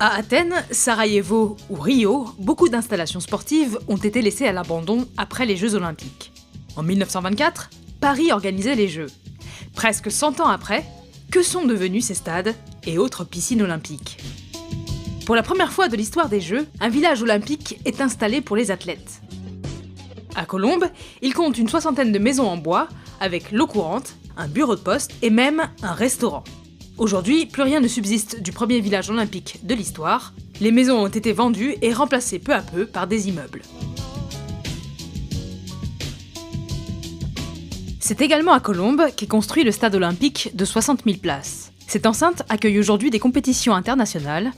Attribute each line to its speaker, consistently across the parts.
Speaker 1: À Athènes, Sarajevo ou Rio, beaucoup d'installations sportives ont été laissées à l'abandon après les Jeux Olympiques. En 1924, Paris organisait les Jeux. Presque 100 ans après, que sont devenus ces stades et autres piscines olympiques? Pour la première fois de l'histoire des Jeux, un village olympique est installé pour les athlètes. À Colombes, il compte une 60aine de maisons en bois, avec l'eau courante, un bureau de poste et même un restaurant. Aujourd'hui, plus rien ne subsiste du premier village olympique de l'histoire. Les maisons ont été vendues et remplacées peu à peu par des immeubles. C'est également à Colombes qu'est construit le stade olympique de 60 000 places. Cette enceinte accueille aujourd'hui des compétitions internationales.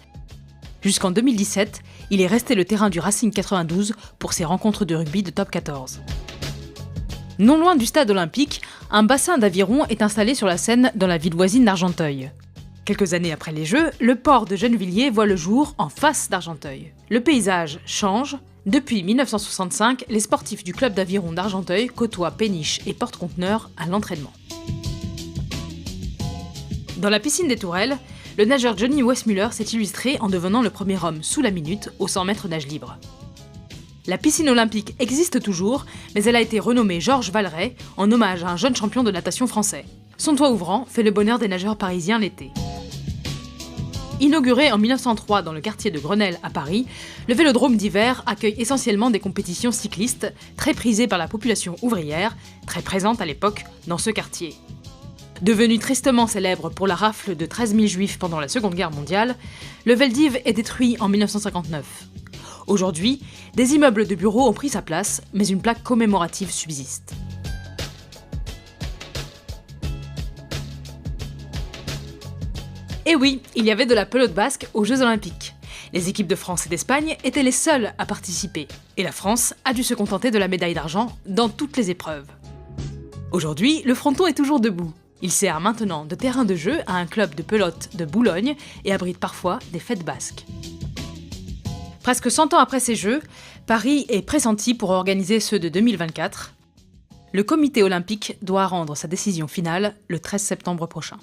Speaker 1: Jusqu'en 2017, il est resté le terrain du Racing 92 pour ses rencontres de rugby de top 14. Non loin du stade olympique, un bassin d'aviron est installé sur la Seine dans la ville voisine d'Argenteuil. Quelques années après les Jeux, le port de Gennevilliers voit le jour en face d'Argenteuil. Le paysage change. Depuis 1965, les sportifs du club d'aviron d'Argenteuil côtoient péniches et porte-conteneurs à l'entraînement. Dans la piscine des Tourelles, le nageur Johnny Weissmuller s'est illustré en devenant le premier homme sous la minute au 100 mètres nage libre. La piscine olympique existe toujours, mais elle a été renommée Georges Valeret en hommage à un jeune champion de natation français. Son toit ouvrant fait le bonheur des nageurs parisiens l'été. Inauguré en 1903 dans le quartier de Grenelle à Paris, le vélodrome d'hiver accueille essentiellement des compétitions cyclistes, très prisées par la population ouvrière, très présente à l'époque dans ce quartier. Devenu tristement célèbre pour la rafle de 13 000 juifs pendant la Seconde Guerre mondiale, le Veldiv est détruit en 1959. Aujourd'hui, des immeubles de bureaux ont pris sa place, mais une plaque commémorative subsiste. Et oui, il y avait de la pelote basque aux Jeux Olympiques. Les équipes de France et d'Espagne étaient les seules à participer, et la France a dû se contenter de la médaille d'argent dans toutes les épreuves. Aujourd'hui, le fronton est toujours debout. Il sert maintenant de terrain de jeu à un club de pelote de Boulogne et abrite parfois des fêtes basques. Presque 100 ans après ces Jeux, Paris est pressenti pour organiser ceux de 2024. Le comité olympique doit rendre sa décision finale le 13 septembre prochain.